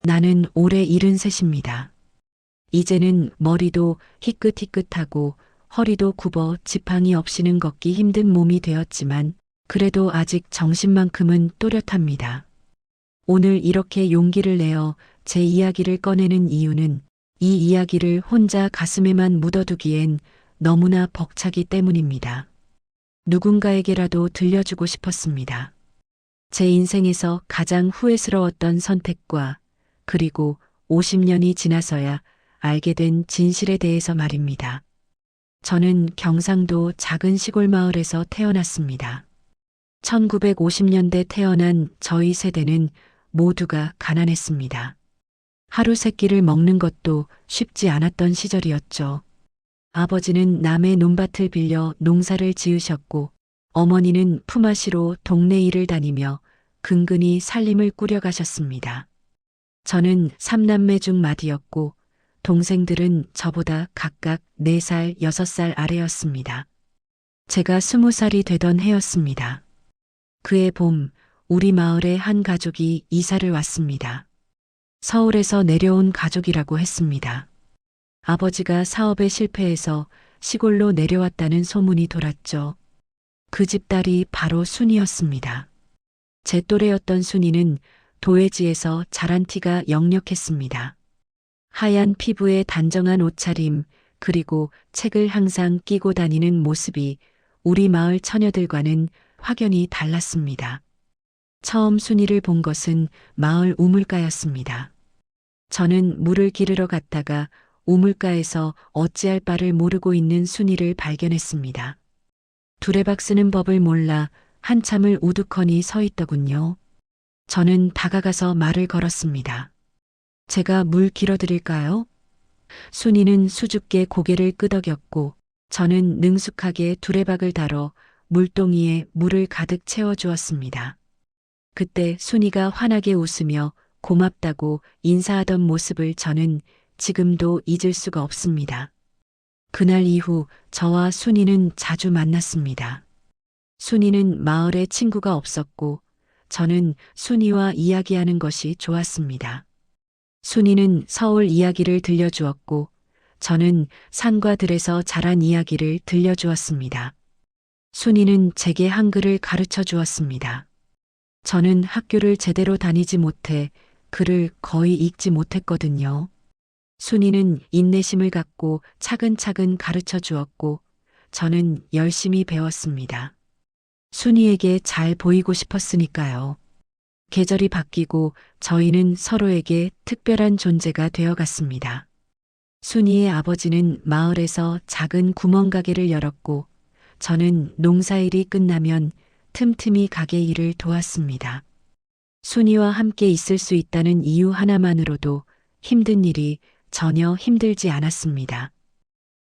나는 올해 73입니다. 이제는 머리도 희끗희끗하고 허리도 굽어 지팡이 없이는 걷기 힘든 몸이 되었지만 그래도 아직 정신만큼은 또렷합니다. 오늘 이렇게 용기를 내어 제 이야기를 꺼내는 이유는 이 이야기를 혼자 가슴에만 묻어두기엔 너무나 벅차기 때문입니다. 누군가에게라도 들려주고 싶었습니다. 제 인생에서 가장 후회스러웠던 선택과 그리고 50년이 지나서야 알게 된 진실에 대해서 말입니다. 저는 경상도 작은 시골 마을에서 태어났습니다. 1950년대 태어난 저희 세대는 모두가 가난했습니다. 하루 세 끼를 먹는 것도 쉽지 않았던 시절이었죠. 아버지는 남의 논밭을 빌려 농사를 지으셨고 어머니는 품앗이로 동네 일을 다니며 근근히 살림을 꾸려가셨습니다. 저는 삼남매 중 맏이었고 동생들은 저보다 각각 4살, 6살 아래였습니다. 제가 20살이 되던 해였습니다. 그해 봄, 우리 마을에 한 가족이 이사를 왔습니다. 서울에서 내려온 가족이라고 했습니다. 아버지가 사업에 실패해서 시골로 내려왔다는 소문이 돌았죠. 그 집 딸이 바로 순이었습니다. 제 또래였던 순이는 도회지에서 자란 티가 역력했습니다. 하얀 피부에 단정한 옷차림, 그리고 책을 항상 끼고 다니는 모습이 우리 마을 처녀들과는 확연히 달랐습니다. 처음 순이를 본 것은 마을 우물가였습니다. 저는 물을 기르러 갔다가 우물가에서 어찌할 바를 모르고 있는 순이를 발견했습니다. 두레박 쓰는 법을 몰라 한참을 우두커니 서 있더군요. 저는 다가가서 말을 걸었습니다. 제가 물 길어드릴까요? 순이는 수줍게 고개를 끄덕였고 저는 능숙하게 두레박을 달어 물동이에 물을 가득 채워주었습니다. 그때 순이가 환하게 웃으며 고맙다고 인사하던 모습을 저는 지금도 잊을 수가 없습니다. 그날 이후 저와 순이는 자주 만났습니다. 순이는 마을에 친구가 없었고 저는 순이와 이야기하는 것이 좋았습니다. 순이는 서울 이야기를 들려주었고 저는 산과 들에서 자란 이야기를 들려주었습니다. 순이는 제게 한글을 가르쳐 주었습니다. 저는 학교를 제대로 다니지 못해 글을 거의 읽지 못했거든요. 순이는 인내심을 갖고 차근차근 가르쳐 주었고 저는 열심히 배웠습니다. 순이에게 잘 보이고 싶었으니까요. 계절이 바뀌고 저희는 서로에게 특별한 존재가 되어갔습니다. 순이의 아버지는 마을에서 작은 구멍가게를 열었고 저는 농사일이 끝나면 틈틈이 가게 일을 도왔습니다. 순이와 함께 있을 수 있다는 이유 하나만으로도 힘든 일이 전혀 힘들지 않았습니다.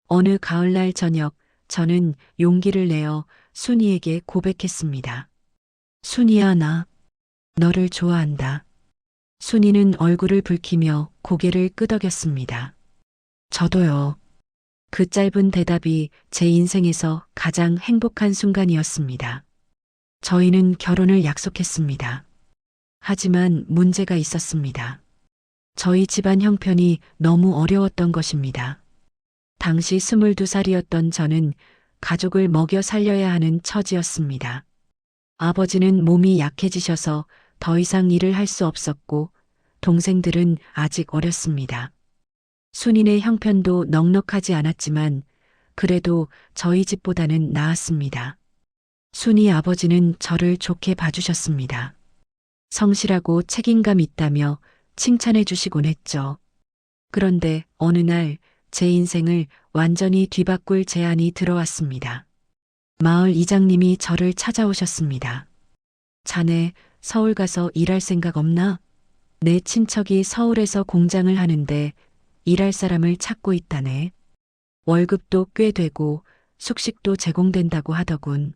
어느 가을날 저녁 저는 용기를 내어 순이에게 고백했습니다. 순이야, 나 너를 좋아한다. 순이는 얼굴을 붉히며 고개를 끄덕였습니다. 저도요. 그 짧은 대답이 제 인생에서 가장 행복한 순간이었습니다. 저희는 결혼을 약속했습니다. 하지만 문제가 있었습니다. 저희 집안 형편이 너무 어려웠던 것입니다. 당시 22살이었던 저는 가족을 먹여 살려야 하는 처지였습니다. 아버지는 몸이 약해지셔서 더 이상 일을 할 수 없었고 동생들은 아직 어렸습니다. 순이네 형편도 넉넉하지 않았지만 그래도 저희 집보다는 나았습니다. 순이 아버지는 저를 좋게 봐주셨습니다. 성실하고 책임감 있다며 칭찬해 주시곤 했죠. 그런데 어느 날 제 인생을 완전히 뒤바꿀 제안이 들어왔습니다. 마을 이장님이 저를 찾아오셨습니다. 자네 서울 가서 일할 생각 없나? 내 친척이 서울에서 공장을 하는데 일할 사람을 찾고 있다네. 월급도 꽤 되고 숙식도 제공된다고 하더군.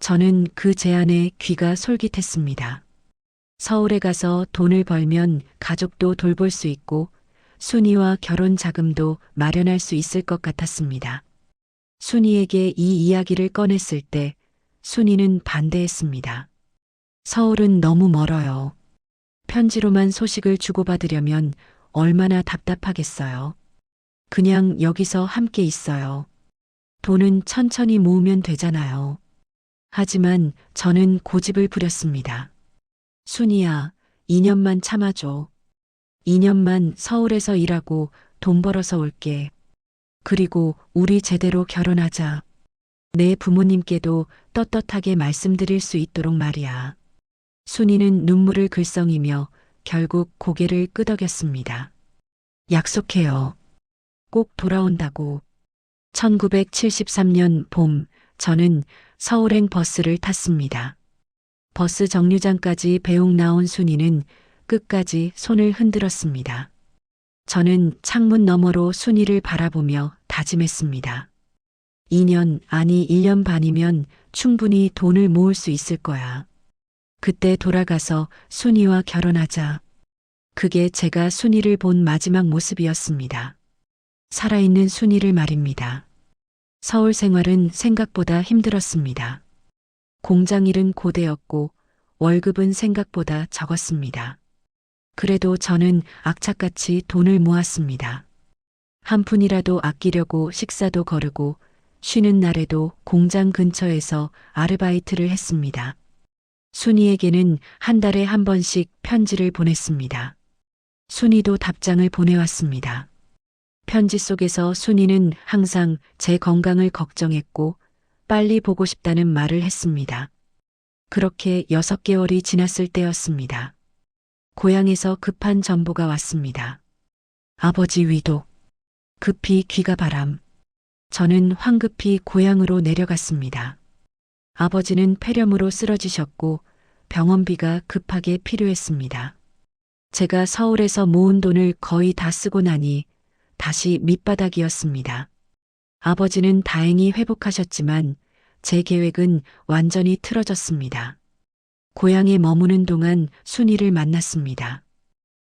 저는 그 제안에 귀가 솔깃했습니다. 서울에 가서 돈을 벌면 가족도 돌볼 수 있고 순이와 결혼 자금도 마련할 수 있을 것 같았습니다. 순이에게 이 이야기를 꺼냈을 때 순이는 반대했습니다. 서울은 너무 멀어요. 편지로만 소식을 주고받으려면 얼마나 답답하겠어요. 그냥 여기서 함께 있어요. 돈은 천천히 모으면 되잖아요. 하지만 저는 고집을 부렸습니다. 순이야, 2년만 참아줘. 2년만 서울에서 일하고 돈 벌어서 올게. 그리고 우리 제대로 결혼하자. 내 부모님께도 떳떳하게 말씀드릴 수 있도록 말이야. 순이는 눈물을 글썽이며 결국 고개를 끄덕였습니다. 약속해요. 꼭 돌아온다고. 1973년 봄, 저는 서울행 버스를 탔습니다. 버스 정류장까지 배웅 나온 순이는 끝까지 손을 흔들었습니다. 저는 창문 너머로 순이를 바라보며 다짐했습니다. 2년, 아니 1년 반이면 충분히 돈을 모을 수 있을 거야. 그때 돌아가서 순이와 결혼하자. 그게 제가 순이를 본 마지막 모습이었습니다. 살아있는 순이를 말입니다. 서울 생활은 생각보다 힘들었습니다. 공장 일은 고되었고 월급은 생각보다 적었습니다. 그래도 저는 악착같이 돈을 모았습니다. 한 푼이라도 아끼려고 식사도 거르고 쉬는 날에도 공장 근처에서 아르바이트를 했습니다. 순이에게는 한 달에 한 번씩 편지를 보냈습니다. 순이도 답장을 보내왔습니다. 편지 속에서 순이는 항상 제 건강을 걱정했고 빨리 보고 싶다는 말을 했습니다. 그렇게 6개월이 지났을 때였습니다. 고향에서 급한 전보가 왔습니다. 아버지 위독. 급히 귀가 바람. 저는 황급히 고향으로 내려갔습니다. 아버지는 폐렴으로 쓰러지셨고 병원비가 급하게 필요했습니다. 제가 서울에서 모은 돈을 거의 다 쓰고 나니 다시 밑바닥이었습니다. 아버지는 다행히 회복하셨지만 제 계획은 완전히 틀어졌습니다. 고향에 머무는 동안 순이를 만났습니다.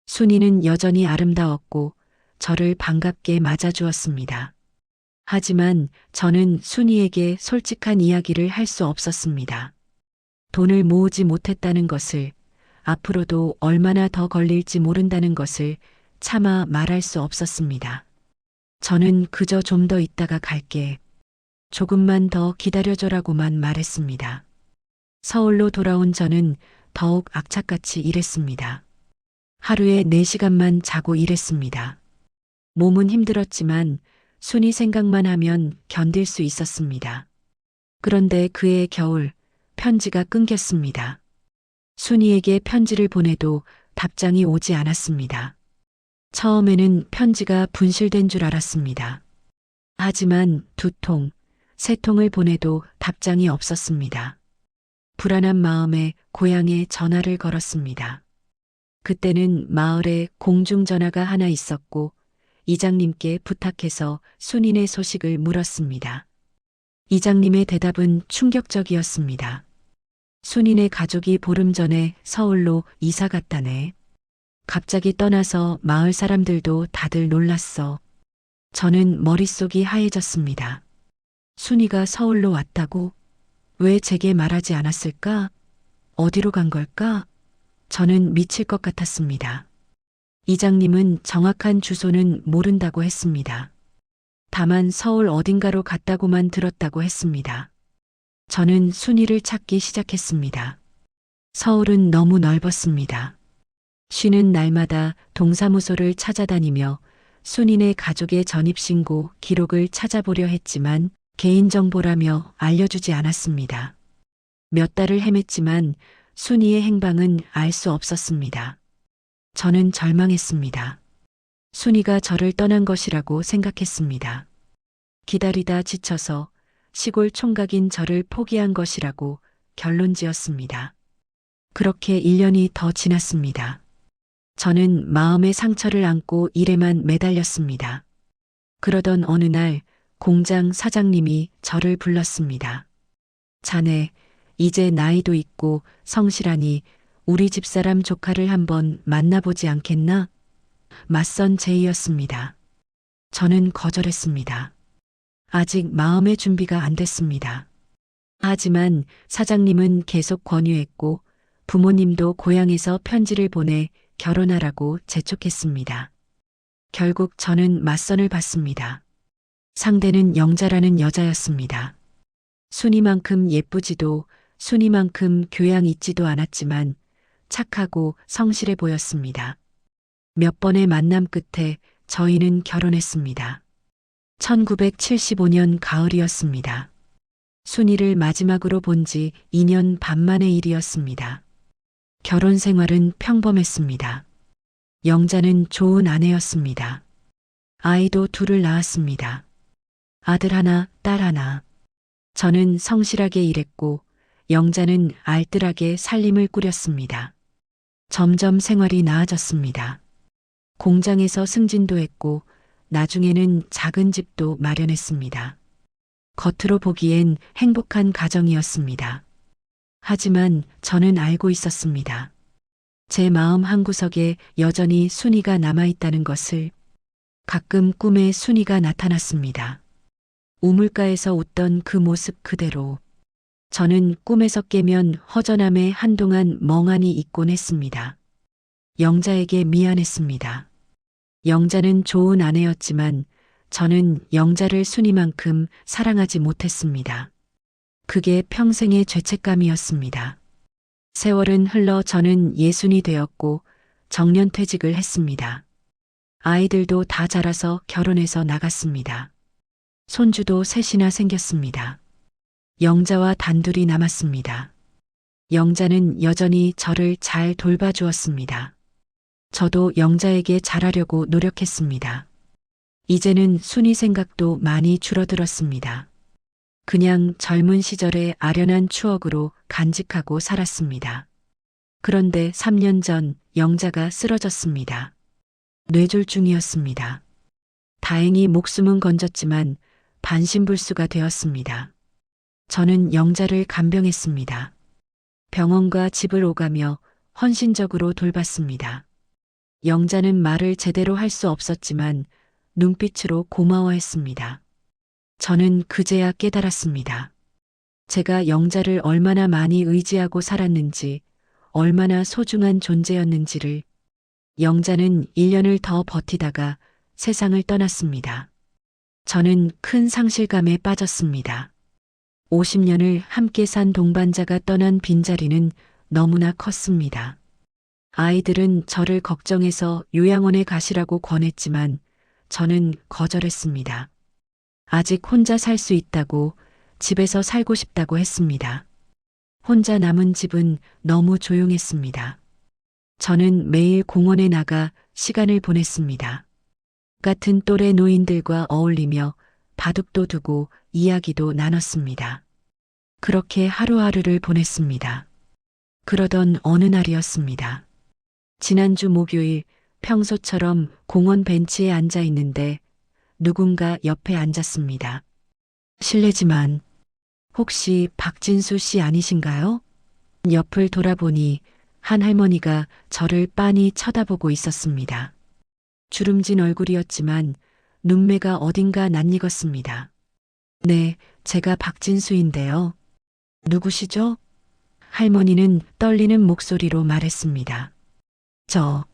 순이는 여전히 아름다웠고 저를 반갑게 맞아주었습니다. 하지만 저는 순이에게 솔직한 이야기를 할 수 없었습니다. 돈을 모으지 못했다는 것을, 앞으로도 얼마나 더 걸릴지 모른다는 것을 차마 말할 수 없었습니다. 저는 그저 좀 더 있다가 갈게. 조금만 더 기다려줘라고만 말했습니다. 서울로 돌아온 저는 더욱 악착같이 일했습니다. 하루에 4시간만 자고 일했습니다. 몸은 힘들었지만 순이 생각만 하면 견딜 수 있었습니다. 그런데 그해 겨울 편지가 끊겼습니다. 순이에게 편지를 보내도 답장이 오지 않았습니다. 처음에는 편지가 분실된 줄 알았습니다. 하지만 2통, 3통을 보내도 답장이 없었습니다. 불안한 마음에 고향에 전화를 걸었습니다. 그때는 마을에 공중전화가 하나 있었고 이장님께 부탁해서 순이네 소식을 물었습니다. 이장님의 대답은 충격적이었습니다. 순이네 가족이 보름 전에 서울로 이사 갔다네. 갑자기 떠나서 마을 사람들도 다들 놀랐어. 저는 머릿속이 하얘졌습니다. 순이가 서울로 왔다고? 왜 제게 말하지 않았을까? 어디로 간 걸까? 저는 미칠 것 같았습니다. 이장님은 정확한 주소는 모른다고 했습니다. 다만 서울 어딘가로 갔다고만 들었다고 했습니다. 저는 순이를 찾기 시작했습니다. 서울은 너무 넓었습니다. 쉬는 날마다 동사무소를 찾아다니며 순이네 가족의 전입신고 기록을 찾아보려 했지만 개인정보라며 알려주지 않았습니다. 몇 달을 헤맸지만 순이의 행방은 알 수 없었습니다. 저는 절망했습니다. 순이가 저를 떠난 것이라고 생각했습니다. 기다리다 지쳐서 시골 총각인 저를 포기한 것이라고 결론지었습니다. 그렇게 1년이 더 지났습니다. 저는 마음의 상처를 안고 일에만 매달렸습니다. 그러던 어느 날 공장 사장님이 저를 불렀습니다. 자네, 이제 나이도 있고 성실하니 우리 집사람 조카를 한번 만나보지 않겠나? 맞선 제의였습니다. 저는 거절했습니다. 아직 마음의 준비가 안 됐습니다. 하지만 사장님은 계속 권유했고 부모님도 고향에서 편지를 보내 결혼하라고 재촉했습니다. 결국 저는 맞선을 받습니다. 상대는 영자라는 여자였습니다. 순이만큼 예쁘지도 순이만큼 교양 있지도 않았지만 착하고 성실해 보였습니다. 몇 번의 만남 끝에 저희는 결혼했습니다. 1975년 가을이었습니다. 순이를 마지막으로 본 지 2년 반 만의 일이었습니다. 결혼 생활은 평범했습니다. 영자는 좋은 아내였습니다. 아이도 둘을 낳았습니다. 아들 하나, 딸 하나. 저는 성실하게 일했고 영자는 알뜰하게 살림을 꾸렸습니다. 점점 생활이 나아졌습니다. 공장에서 승진도 했고 나중에는 작은 집도 마련했습니다. 겉으로 보기엔 행복한 가정이었습니다. 하지만 저는 알고 있었습니다. 제 마음 한구석에 여전히 순이가 남아있다는 것을. 가끔 꿈에 순이가 나타났습니다. 우물가에서 웃던 그 모습 그대로. 저는 꿈에서 깨면 허전함에 한동안 멍하니 있곤 했습니다. 영자에게 미안했습니다. 영자는 좋은 아내였지만 저는 영자를 순이만큼 사랑하지 못했습니다. 그게 평생의 죄책감이었습니다. 세월은 흘러 저는 예순이 되었고 정년퇴직을 했습니다. 아이들도 다 자라서 결혼해서 나갔습니다. 손주도 셋이나 생겼습니다. 영자와 단둘이 남았습니다. 영자는 여전히 저를 잘 돌봐주었습니다. 저도 영자에게 잘하려고 노력했습니다. 이제는 순이 생각도 많이 줄어들었습니다. 그냥 젊은 시절의 아련한 추억으로 간직하고 살았습니다. 그런데 3년 전 영자가 쓰러졌습니다. 뇌졸중이었습니다. 다행히 목숨은 건졌지만 반신불수가 되었습니다. 저는 영자를 간병했습니다. 병원과 집을 오가며 헌신적으로 돌봤습니다. 영자는 말을 제대로 할 수 없었지만 눈빛으로 고마워했습니다. 저는 그제야 깨달았습니다. 제가 영자를 얼마나 많이 의지하고 살았는지, 얼마나 소중한 존재였는지를. 영자는 1년을 더 버티다가 세상을 떠났습니다. 저는 큰 상실감에 빠졌습니다. 50년을 함께 산 동반자가 떠난 빈자리는 너무나 컸습니다. 아이들은 저를 걱정해서 요양원에 가시라고 권했지만 저는 거절했습니다. 아직 혼자 살 수 있다고, 집에서 살고 싶다고 했습니다. 혼자 남은 집은 너무 조용했습니다. 저는 매일 공원에 나가 시간을 보냈습니다. 같은 또래 노인들과 어울리며 바둑도 두고 이야기도 나눴습니다. 그렇게 하루하루를 보냈습니다. 그러던 어느 날이었습니다. 지난주 목요일 평소처럼 공원 벤치에 앉아 있는데 누군가 옆에 앉았습니다. 실례지만 혹시 박진수 씨 아니신가요? 옆을 돌아보니 한 할머니가 저를 빤히 쳐다보고 있었습니다. 주름진 얼굴이었지만 눈매가 어딘가 낯익었습니다. 네, 제가 박진수인데요. 누구시죠? 할머니는 떨리는 목소리로 말했습니다. 저,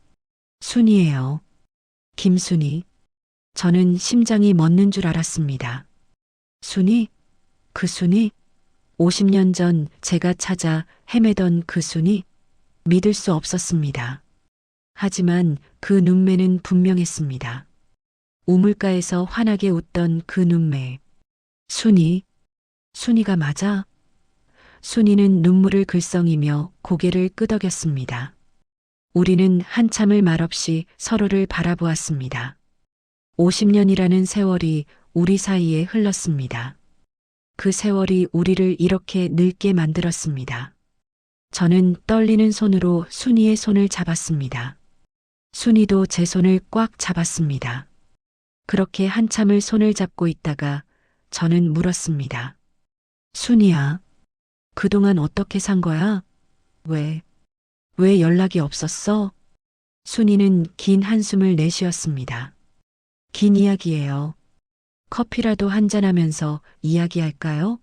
순이에요. 김순이. 저는 심장이 멎는 줄 알았습니다. 순이? 그 순이? 50년 전 제가 찾아 헤매던 그 순이? 믿을 수 없었습니다. 하지만 그 눈매는 분명했습니다. 우물가에서 환하게 웃던 그 눈매. 순이? 순이가 맞아? 순이는 눈물을 글썽이며 고개를 끄덕였습니다. 우리는 한참을 말없이 서로를 바라보았습니다. 50년이라는 세월이 우리 사이에 흘렀습니다. 그 세월이 우리를 이렇게 늙게 만들었습니다. 저는 떨리는 손으로 순이의 손을 잡았습니다. 순이도 제 손을 꽉 잡았습니다. 그렇게 한참을 손을 잡고 있다가 저는 물었습니다. 순이야, 그동안 어떻게 산 거야? 왜 연락이 없었어? 순이는 긴 한숨을 내쉬었습니다. 긴 이야기예요. 커피라도 한잔하면서 이야기할까요?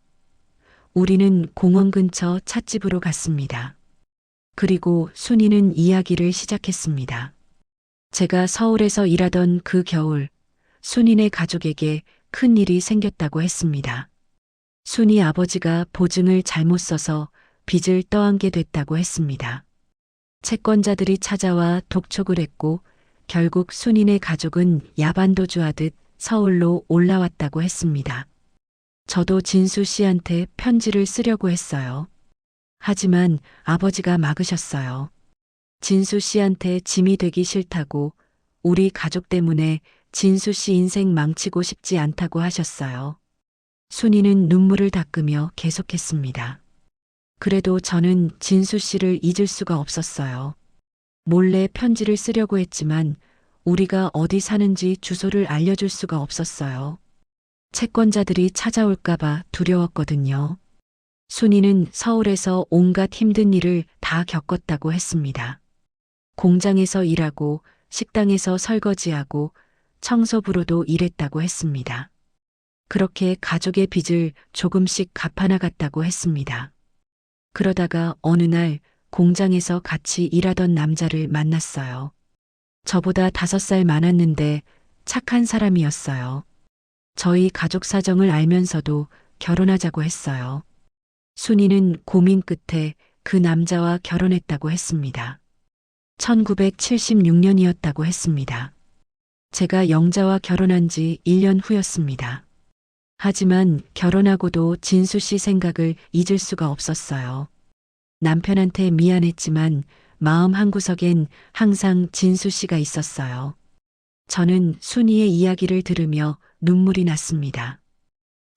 우리는 공원 근처 찻집으로 갔습니다. 그리고 순이는 이야기를 시작했습니다. 제가 서울에서 일하던 그 겨울, 순이네 가족에게 큰 일이 생겼다고 했습니다. 순이 아버지가 보증을 잘못 써서 빚을 떠안게 됐다고 했습니다. 채권자들이 찾아와 독촉을 했고 결국 순이네 가족은 야반도주하듯 서울로 올라왔다고 했습니다. 저도 진수 씨한테 편지를 쓰려고 했어요. 하지만 아버지가 막으셨어요. 진수 씨한테 짐이 되기 싫다고, 우리 가족 때문에 진수 씨 인생 망치고 싶지 않다고 하셨어요. 순이는 눈물을 닦으며 계속했습니다. 그래도 저는 진수 씨를 잊을 수가 없었어요. 몰래 편지를 쓰려고 했지만 우리가 어디 사는지 주소를 알려줄 수가 없었어요. 채권자들이 찾아올까봐 두려웠거든요. 순이는 서울에서 온갖 힘든 일을 다 겪었다고 했습니다. 공장에서 일하고 식당에서 설거지하고 청소부로도 일했다고 했습니다. 그렇게 가족의 빚을 조금씩 갚아나갔다고 했습니다. 그러다가 어느 날 공장에서 같이 일하던 남자를 만났어요. 저보다 5살 많았는데 착한 사람이었어요. 저희 가족 사정을 알면서도 결혼하자고 했어요. 순이는 고민 끝에 그 남자와 결혼했다고 했습니다. 1976년이었다고 했습니다. 제가 영자와 결혼한 지 1년 후였습니다. 하지만 결혼하고도 진수 씨 생각을 잊을 수가 없었어요. 남편한테 미안했지만 마음 한구석엔 항상 진수 씨가 있었어요. 저는 순이의 이야기를 들으며 눈물이 났습니다.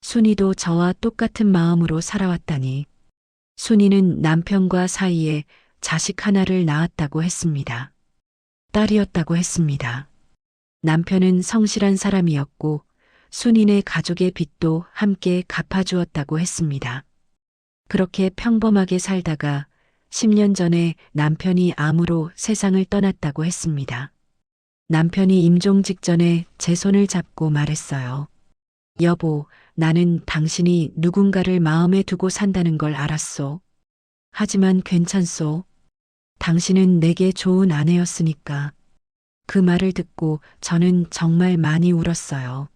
순이도 저와 똑같은 마음으로 살아왔다니. 순이는 남편과 사이에 자식 하나를 낳았다고 했습니다. 딸이었다고 했습니다. 남편은 성실한 사람이었고 순이네 가족의 빚도 함께 갚아주었다고 했습니다. 그렇게 평범하게 살다가 10년 전에 남편이 암으로 세상을 떠났다고 했습니다. 남편이 임종 직전에 제 손을 잡고 말했어요. 여보, 나는 당신이 누군가를 마음에 두고 산다는 걸 알았소. 하지만 괜찮소. 당신은 내게 좋은 아내였으니까. 그 말을 듣고 저는 정말 많이 울었어요.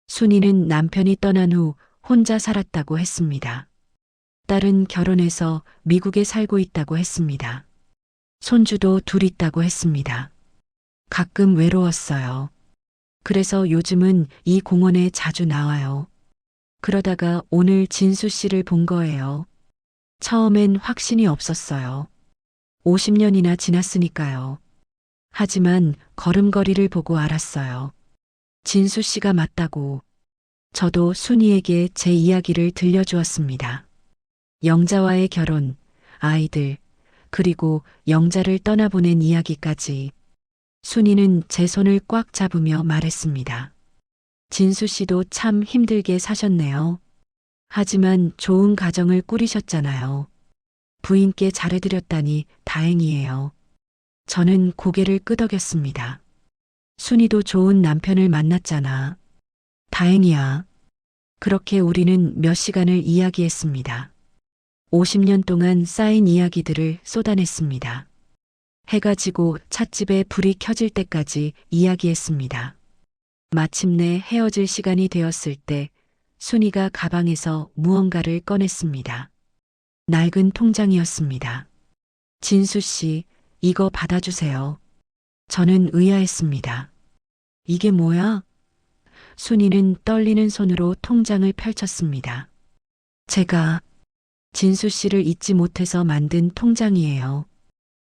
순이는 남편이 떠난 후 혼자 살았다고 했습니다. 딸은 결혼해서 미국에 살고 있다고 했습니다. 손주도 둘 있다고 했습니다. 가끔 외로웠어요. 그래서 요즘은 이 공원에 자주 나와요. 그러다가 오늘 진수 씨를 본 거예요. 처음엔 확신이 없었어요. 50년이나 지났으니까요. 하지만 걸음걸이를 보고 알았어요. 진수 씨가 맞다고. 저도 순이에게 제 이야기를 들려주었습니다. 영자와의 결혼, 아이들, 그리고 영자를 떠나보낸 이야기까지. 순이는 제 손을 꽉 잡으며 말했습니다. 진수 씨도 참 힘들게 사셨네요. 하지만 좋은 가정을 꾸리셨잖아요. 부인께 잘해드렸다니 다행이에요. 저는 고개를 끄덕였습니다. 순이도 좋은 남편을 만났잖아. 다행이야. 그렇게 우리는 몇 시간을 이야기했습니다. 50년 동안 쌓인 이야기들을 쏟아냈습니다. 해가 지고 찻집에 불이 켜질 때까지 이야기했습니다. 마침내 헤어질 시간이 되었을 때 순이가 가방에서 무언가를 꺼냈습니다. 낡은 통장이었습니다. 진수 씨, 이거 받아주세요. 저는 의아했습니다. 이게 뭐야? 순이는 떨리는 손으로 통장을 펼쳤습니다. 제가 진수 씨를 잊지 못해서 만든 통장이에요.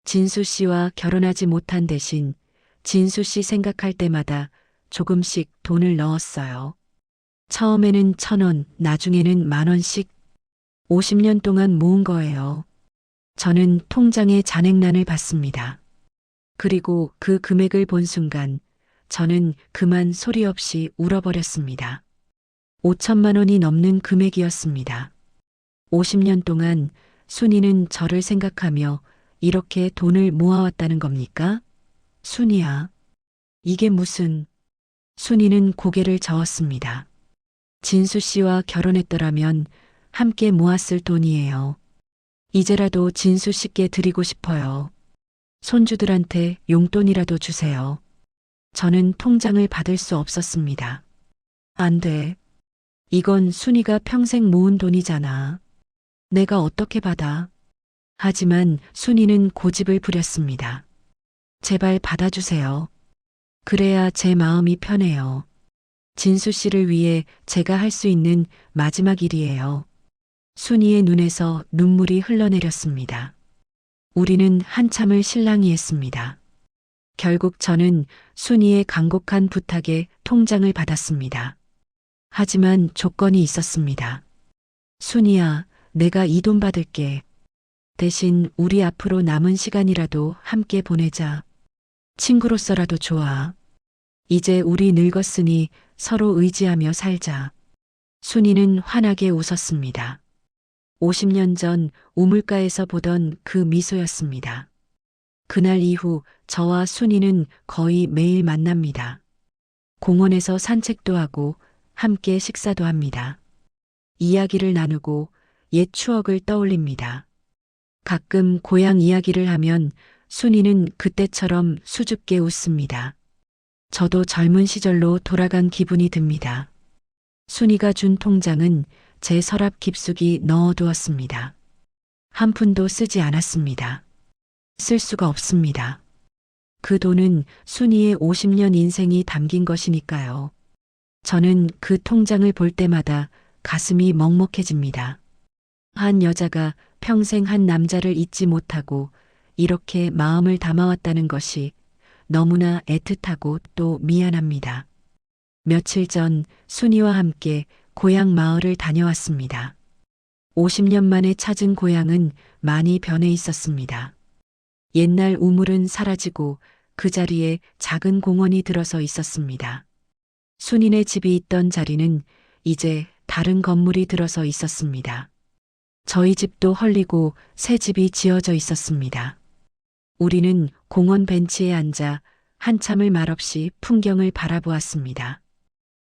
진수 씨와 결혼하지 못한 대신 진수 씨 생각할 때마다 조금씩 돈을 넣었어요. 처음에는 1,000원, 나중에는 10,000원씩 50년 동안 모은 거예요. 저는 통장의 잔액란을 봤습니다. 그리고 그 금액을 본 순간 저는 그만 소리 없이 울어버렸습니다. 5천만 원이 넘는 금액이었습니다. 50년 동안 순이는 저를 생각하며 이렇게 돈을 모아왔다는 겁니까? 순이야. 이게 무슨... 순이는 고개를 저었습니다. 진수 씨와 결혼했더라면 함께 모았을 돈이에요. 이제라도 진수 씨께 드리고 싶어요. 손주들한테 용돈이라도 주세요. 저는 통장을 받을 수 없었습니다. 안 돼. 이건 순이가 평생 모은 돈이잖아. 내가 어떻게 받아? 하지만 순이는 고집을 부렸습니다. 제발 받아주세요. 그래야 제 마음이 편해요. 진수 씨를 위해 제가 할 수 있는 마지막 일이에요. 순이의 눈에서 눈물이 흘러내렸습니다. 우리는 한참을 실랑이했습니다. 결국 저는 순이의 간곡한 부탁에 통장을 받았습니다. 하지만 조건이 있었습니다. 순이야, 내가 이 돈 받을게. 대신 우리 앞으로 남은 시간이라도 함께 보내자. 친구로서라도 좋아. 이제 우리 늙었으니 서로 의지하며 살자. 순이는 환하게 웃었습니다. 50년 전 우물가에서 보던 그 미소였습니다. 그날 이후 저와 순이는 거의 매일 만납니다. 공원에서 산책도 하고 함께 식사도 합니다. 이야기를 나누고 옛 추억을 떠올립니다. 가끔 고향 이야기를 하면 순이는 그때처럼 수줍게 웃습니다. 저도 젊은 시절로 돌아간 기분이 듭니다. 순이가 준 통장은 제 서랍 깊숙이 넣어두었습니다. 한 푼도 쓰지 않았습니다. 쓸 수가 없습니다. 그 돈은 순이의 50년 인생이 담긴 것이니까요. 저는 그 통장을 볼 때마다 가슴이 먹먹해집니다. 한 여자가 평생 한 남자를 잊지 못하고 이렇게 마음을 담아왔다는 것이 너무나 애틋하고 또 미안합니다. 며칠 전 순이와 함께 고향 마을을 다녀왔습니다. 50년 만에 찾은 고향은 많이 변해 있었습니다. 옛날 우물은 사라지고 그 자리에 작은 공원이 들어서 있었습니다. 순이네 집이 있던 자리는 이제 다른 건물이 들어서 있었습니다. 저희 집도 헐리고 새 집이 지어져 있었습니다. 우리는 공원 벤치에 앉아 한참을 말없이 풍경을 바라보았습니다.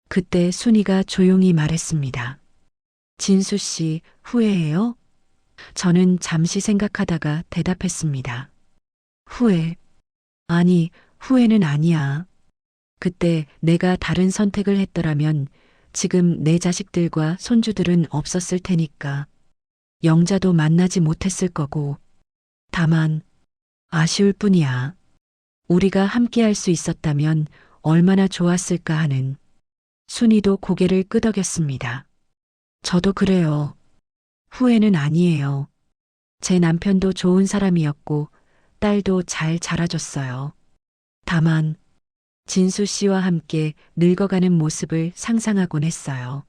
그때 순이가 조용히 말했습니다. 진수 씨, 후회해요? 저는 잠시 생각하다가 대답했습니다. 후회? 아니, 후회는 아니야. 그때 내가 다른 선택을 했더라면 지금 내 자식들과 손주들은 없었을 테니까. 영자도 만나지 못했을 거고. 다만, 아쉬울 뿐이야. 우리가 함께 할 수 있었다면 얼마나 좋았을까 하는. 순이도 고개를 끄덕였습니다. 저도 그래요. 후회는 아니에요. 제 남편도 좋은 사람이었고 딸도 잘 자라줬어요. 다만 진수 씨와 함께 늙어가는 모습을 상상하곤 했어요.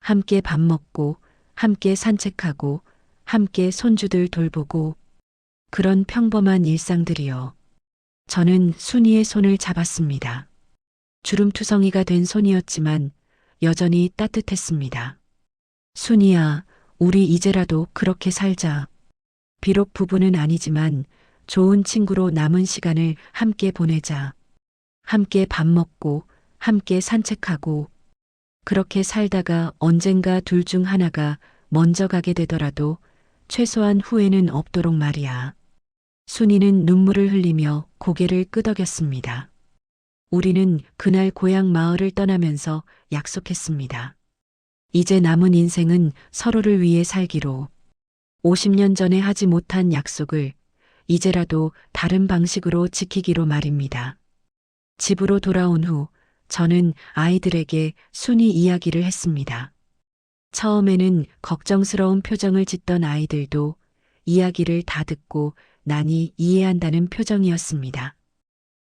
함께 밥 먹고 함께 산책하고 함께 손주들 돌보고 그런 평범한 일상들이요. 저는 순이의 손을 잡았습니다. 주름투성이가 된 손이었지만 여전히 따뜻했습니다. 순이야, 우리 이제라도 그렇게 살자. 비록 부부는 아니지만 좋은 친구로 남은 시간을 함께 보내자. 함께 밥 먹고 함께 산책하고 그렇게 살다가 언젠가 둘 중 하나가 먼저 가게 되더라도 최소한 후회는 없도록 말이야. 순이는 눈물을 흘리며 고개를 끄덕였습니다. 우리는 그날 고향 마을을 떠나면서 약속했습니다. 이제 남은 인생은 서로를 위해 살기로. 50년 전에 하지 못한 약속을 이제라도 다른 방식으로 지키기로 말입니다. 집으로 돌아온 후 저는 아이들에게 순이 이야기를 했습니다. 처음에는 걱정스러운 표정을 짓던 아이들도 이야기를 다 듣고 나니 이해한다는 표정이었습니다.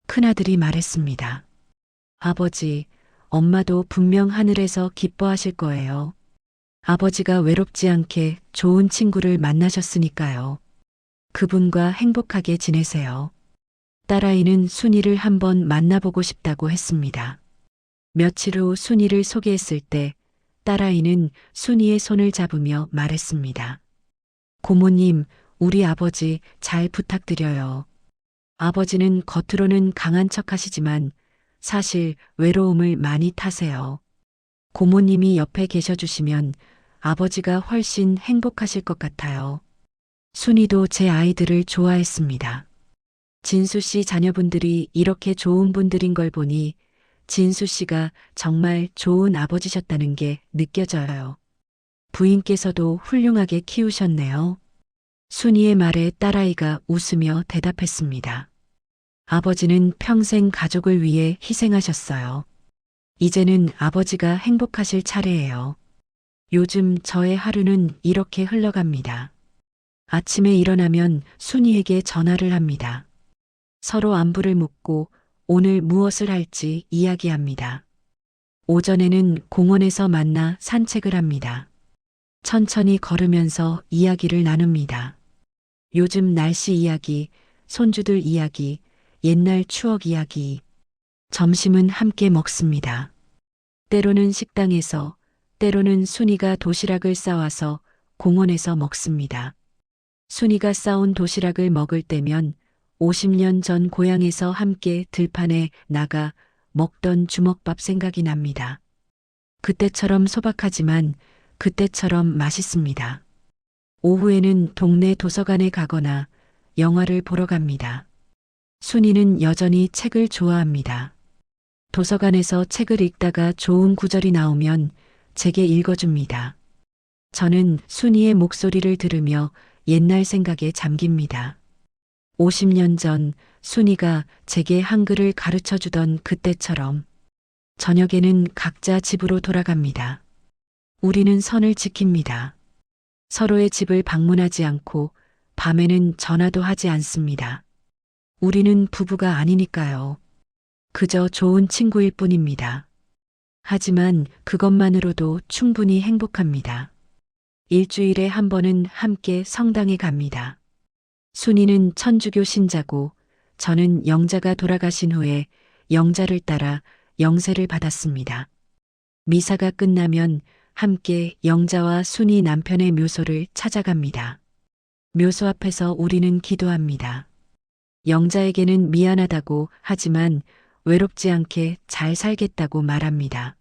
큰아들이 말했습니다. 아버지, 엄마도 분명 하늘에서 기뻐하실 거예요. 아버지가 외롭지 않게 좋은 친구를 만나셨으니까요. 그분과 행복하게 지내세요. 딸아이는 순이를 한번 만나보고 싶다고 했습니다. 며칠 후 순이를 소개했을 때 딸아이는 순이의 손을 잡으며 말했습니다. 고모님, 우리 아버지 잘 부탁드려요. 아버지는 겉으로는 강한 척 하시지만 사실 외로움을 많이 타세요. 고모님이 옆에 계셔 주시면 아버지가 훨씬 행복하실 것 같아요. 순이도 제 아이들을 좋아했습니다. 진수 씨 자녀분들이 이렇게 좋은 분들인 걸 보니 진수 씨가 정말 좋은 아버지셨다는 게 느껴져요. 부인께서도 훌륭하게 키우셨네요. 순이의 말에 딸아이가 웃으며 대답했습니다. 아버지는 평생 가족을 위해 희생하셨어요. 이제는 아버지가 행복하실 차례예요. 요즘 저의 하루는 이렇게 흘러갑니다. 아침에 일어나면 순이에게 전화를 합니다. 서로 안부를 묻고 오늘 무엇을 할지 이야기합니다. 오전에는 공원에서 만나 산책을 합니다. 천천히 걸으면서 이야기를 나눕니다. 요즘 날씨 이야기, 손주들 이야기, 옛날 추억 이야기. 점심은 함께 먹습니다. 때로는 식당에서, 때로는 순이가 도시락을 싸와서 공원에서 먹습니다. 순이가 싸온 도시락을 먹을 때면 50년 전 고향에서 함께 들판에 나가 먹던 주먹밥 생각이 납니다. 그때처럼 소박하지만 그때처럼 맛있습니다. 오후에는 동네 도서관에 가거나 영화를 보러 갑니다. 순이는 여전히 책을 좋아합니다. 도서관에서 책을 읽다가 좋은 구절이 나오면 제게 읽어줍니다. 저는 순이의 목소리를 들으며 옛날 생각에 잠깁니다. 50년 전 순이가 제게 한글을 가르쳐 주던 그때처럼 저녁에는 각자 집으로 돌아갑니다. 우리는 선을 지킵니다. 서로의 집을 방문하지 않고 밤에는 전화도 하지 않습니다. 우리는 부부가 아니니까요. 그저 좋은 친구일 뿐입니다. 하지만 그것만으로도 충분히 행복합니다. 일주일에 한 번은 함께 성당에 갑니다. 순이는 천주교 신자고 저는 영자가 돌아가신 후에 영자를 따라 영세를 받았습니다. 미사가 끝나면 함께 영자와 순이 남편의 묘소를 찾아갑니다. 묘소 앞에서 우리는 기도합니다. 영자에게는 미안하다고 하지만 외롭지 않게 잘 살겠다고 말합니다.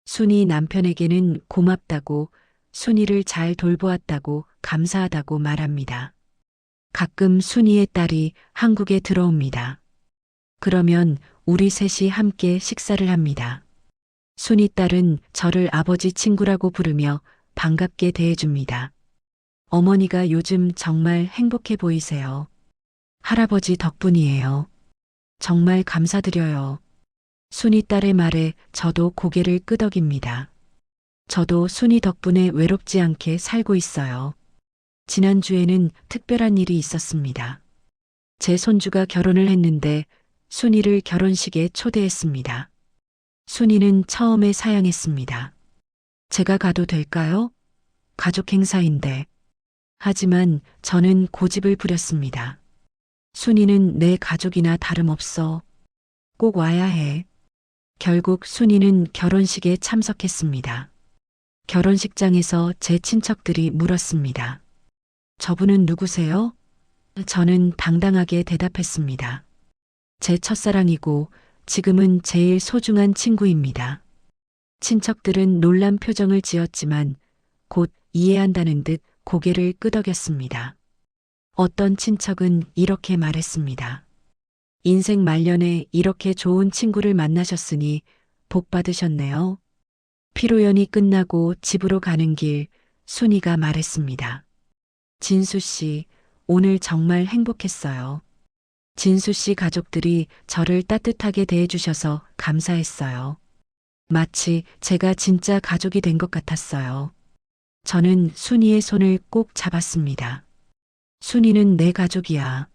순이 남편에게는 고맙다고 순이를 잘 돌보았다고 감사하다고 말합니다. 가끔 순이의 딸이 한국에 들어옵니다. 그러면 우리 셋이 함께 식사를 합니다. 순이 딸은 저를 아버지 친구라고 부르며 반갑게 대해줍니다. 어머니가 요즘 정말 행복해 보이세요. 할아버지 덕분이에요. 정말 감사드려요. 순이 딸의 말에 저도 고개를 끄덕입니다. 저도 순이 덕분에 외롭지 않게 살고 있어요. 지난주에는 특별한 일이 있었습니다. 제 손주가 결혼을 했는데 순이를 결혼식에 초대했습니다. 순이는 처음에 사양했습니다. 제가 가도 될까요? 가족 행사인데. 하지만 저는 고집을 부렸습니다. 순이는 내 가족이나 다름없어. 꼭 와야 해. 결국 순이는 결혼식에 참석했습니다. 결혼식장에서 제 친척들이 물었습니다. 저분은 누구세요? 저는 당당하게 대답했습니다. 제 첫사랑이고 지금은 제일 소중한 친구입니다. 친척들은 놀란 표정을 지었지만 곧 이해한다는 듯 고개를 끄덕였습니다. 어떤 친척은 이렇게 말했습니다. 인생 말년에 이렇게 좋은 친구를 만나셨으니 복 받으셨네요. 피로연이 끝나고 집으로 가는 길 순이가 말했습니다. 진수 씨, 오늘 정말 행복했어요. 진수 씨 가족들이 저를 따뜻하게 대해주셔서 감사했어요. 마치 제가 진짜 가족이 된 것 같았어요. 저는 순이의 손을 꼭 잡았습니다. 순이는 내 가족이야.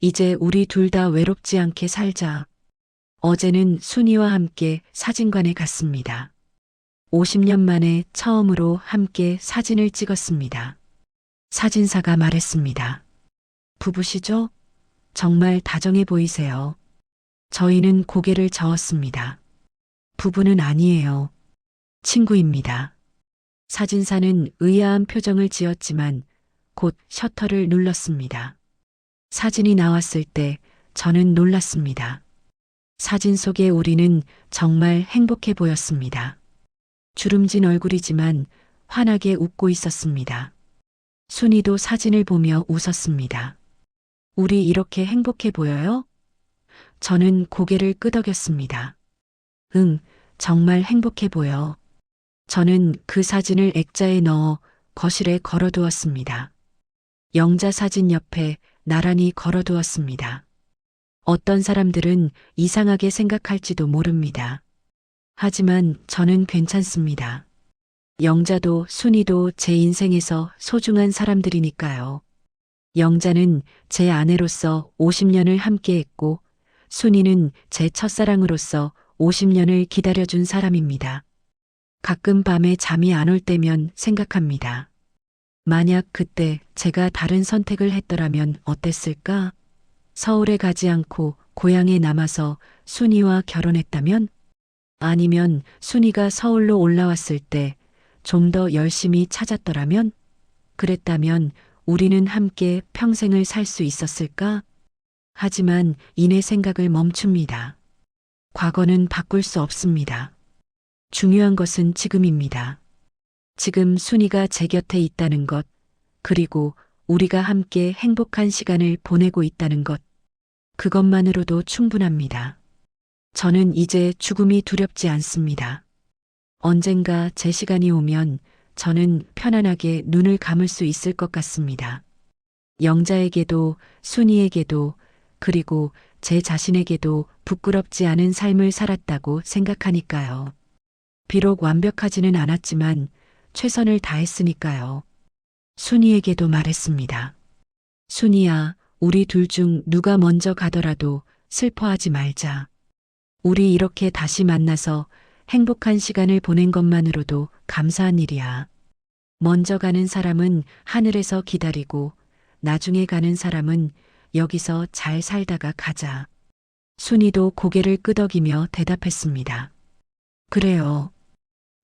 이제 우리 둘 다 외롭지 않게 살자. 어제는 순이와 함께 사진관에 갔습니다. 50년 만에 처음으로 함께 사진을 찍었습니다. 사진사가 말했습니다. 부부시죠? 정말 다정해 보이세요. 저희는 고개를 저었습니다. 부부는 아니에요. 친구입니다. 사진사는 의아한 표정을 지었지만 곧 셔터를 눌렀습니다. 사진이 나왔을 때 저는 놀랐습니다. 사진 속의 우리는 정말 행복해 보였습니다. 주름진 얼굴이지만 환하게 웃고 있었습니다. 순이도 사진을 보며 웃었습니다. 우리 이렇게 행복해 보여요? 저는 고개를 끄덕였습니다. 응, 정말 행복해 보여. 저는 그 사진을 액자에 넣어 거실에 걸어두었습니다. 영자 사진 옆에 나란히 걸어두었습니다. 어떤 사람들은 이상하게 생각할지도 모릅니다. 하지만 저는 괜찮습니다. 영자도 순이도 제 인생에서 소중한 사람들이니까요. 영자는 제 아내로서 50년을 함께했고, 순이는 제 첫사랑으로서 50년을 기다려준 사람입니다. 가끔 밤에 잠이 안 올 때면 생각합니다. 만약 그때 제가 다른 선택을 했더라면 어땠을까? 서울에 가지 않고 고향에 남아서 순이와 결혼했다면? 아니면 순이가 서울로 올라왔을 때 좀 더 열심히 찾았더라면? 그랬다면 우리는 함께 평생을 살 수 있었을까? 하지만 이내 생각을 멈춥니다. 과거는 바꿀 수 없습니다. 중요한 것은 지금입니다. 지금 순이가 제 곁에 있다는 것, 그리고 우리가 함께 행복한 시간을 보내고 있다는 것, 그것만으로도 충분합니다. 저는 이제 죽음이 두렵지 않습니다. 언젠가 제 시간이 오면 저는 편안하게 눈을 감을 수 있을 것 같습니다. 영자에게도 순이에게도 그리고 제 자신에게도 부끄럽지 않은 삶을 살았다고 생각하니까요. 비록 완벽하지는 않았지만 최선을 다했으니까요. 순이에게도 말했습니다. 순이야, 우리 둘 중 누가 먼저 가더라도 슬퍼하지 말자. 우리 이렇게 다시 만나서 행복한 시간을 보낸 것만으로도 감사한 일이야. 먼저 가는 사람은 하늘에서 기다리고 나중에 가는 사람은 여기서 잘 살다가 가자. 순이도 고개를 끄덕이며 대답했습니다. 그래요.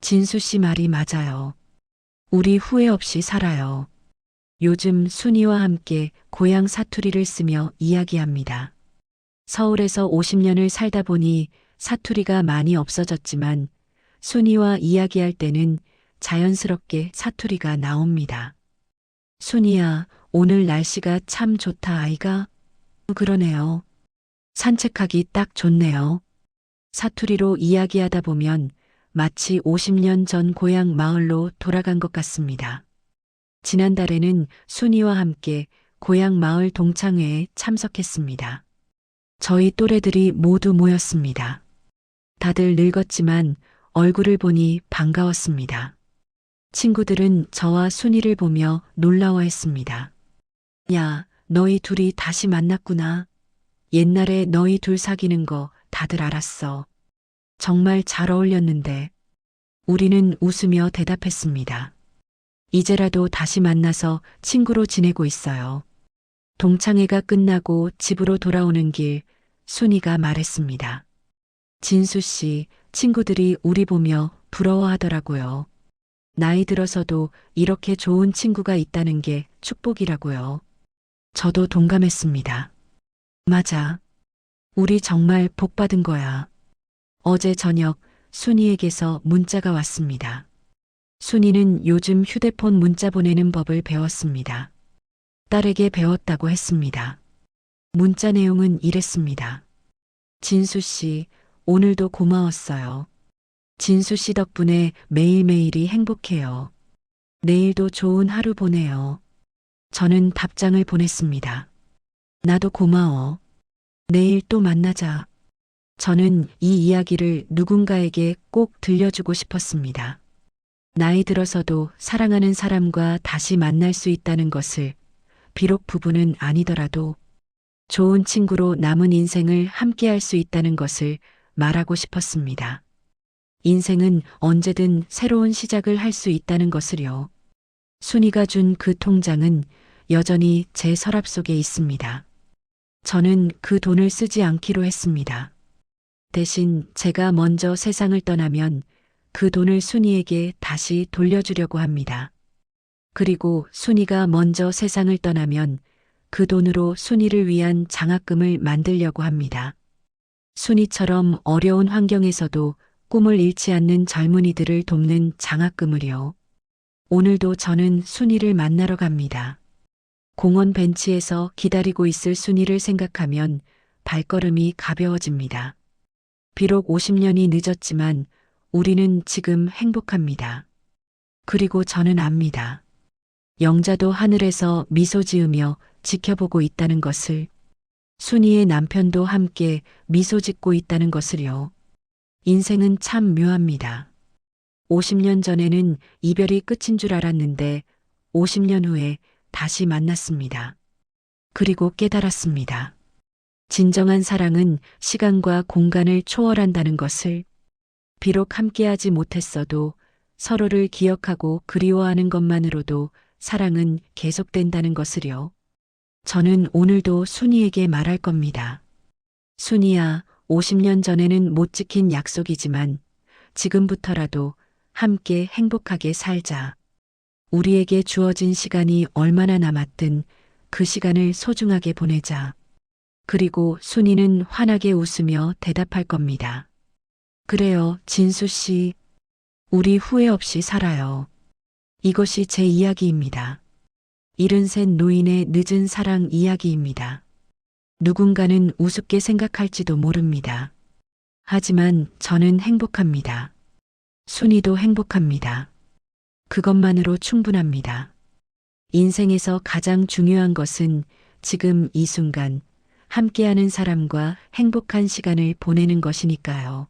진수 씨 말이 맞아요. 우리 후회 없이 살아요. 요즘 순이와 함께 고향 사투리를 쓰며 이야기합니다. 서울에서 50년을 살다 보니 사투리가 많이 없어졌지만 순이와 이야기할 때는 자연스럽게 사투리가 나옵니다. 순이야, 오늘 날씨가 참 좋다 아이가? 그러네요. 산책하기 딱 좋네요. 사투리로 이야기하다 보면 마치 50년 전 고향 마을로 돌아간 것 같습니다. 지난달에는 순이와 함께 고향 마을 동창회에 참석했습니다. 저희 또래들이 모두 모였습니다. 다들 늙었지만 얼굴을 보니 반가웠습니다. 친구들은 저와 순이를 보며 놀라워했습니다. 야, 너희 둘이 다시 만났구나. 옛날에 너희 둘 사귀는 거 다들 알았어. 정말 잘 어울렸는데. 우리는 웃으며 대답했습니다. 이제라도 다시 만나서 친구로 지내고 있어요. 동창회가 끝나고 집으로 돌아오는 길, 순이가 말했습니다. 진수 씨, 친구들이 우리 보며 부러워하더라고요. 나이 들어서도 이렇게 좋은 친구가 있다는 게 축복이라고요. 저도 동감했습니다. 맞아. 우리 정말 복 받은 거야. 어제 저녁 순이에게서 문자가 왔습니다. 순이는 요즘 휴대폰 문자 보내는 법을 배웠습니다. 딸에게 배웠다고 했습니다. 문자 내용은 이랬습니다. 진수 씨, 오늘도 고마웠어요. 진수 씨 덕분에 매일매일이 행복해요. 내일도 좋은 하루 보내요. 저는 답장을 보냈습니다. 나도 고마워. 내일 또 만나자. 저는 이 이야기를 누군가에게 꼭 들려주고 싶었습니다. 나이 들어서도 사랑하는 사람과 다시 만날 수 있다는 것을, 비록 부부는 아니더라도 좋은 친구로 남은 인생을 함께할 수 있다는 것을 말하고 싶었습니다. 인생은 언제든 새로운 시작을 할 수 있다는 것을요. 순이가 준 그 통장은 여전히 제 서랍 속에 있습니다. 저는 그 돈을 쓰지 않기로 했습니다. 대신 제가 먼저 세상을 떠나면 그 돈을 순이에게 다시 돌려주려고 합니다. 그리고 순이가 먼저 세상을 떠나면 그 돈으로 순이를 위한 장학금을 만들려고 합니다. 순이처럼 어려운 환경에서도 꿈을 잃지 않는 젊은이들을 돕는 장학금을요. 오늘도 저는 순이를 만나러 갑니다. 공원 벤치에서 기다리고 있을 순이를 생각하면 발걸음이 가벼워집니다. 비록 50년이 늦었지만 우리는 지금 행복합니다. 그리고 저는 압니다. 영자도 하늘에서 미소 지으며 지켜보고 있다는 것을, 순이의 남편도 함께 미소 짓고 있다는 것을요. 인생은 참 묘합니다. 50년 전에는 이별이 끝인 줄 알았는데 50년 후에 다시 만났습니다. 그리고 깨달았습니다. 진정한 사랑은 시간과 공간을 초월한다는 것을, 비록 함께하지 못했어도 서로를 기억하고 그리워하는 것만으로도 사랑은 계속된다는 것을요. 저는 오늘도 순이에게 말할 겁니다. 순이야, 50년 전에는 못 지킨 약속이지만 지금부터라도 함께 행복하게 살자. 우리에게 주어진 시간이 얼마나 남았든 그 시간을 소중하게 보내자. 그리고 순이는 환하게 웃으며 대답할 겁니다. 그래요, 진수 씨. 우리 후회 없이 살아요. 이것이 제 이야기입니다. 73 노인의 늦은 사랑 이야기입니다. 누군가는 우습게 생각할지도 모릅니다. 하지만 저는 행복합니다. 순이도 행복합니다. 그것만으로 충분합니다. 인생에서 가장 중요한 것은 지금 이 순간 함께하는 사람과 행복한 시간을 보내는 것이니까요.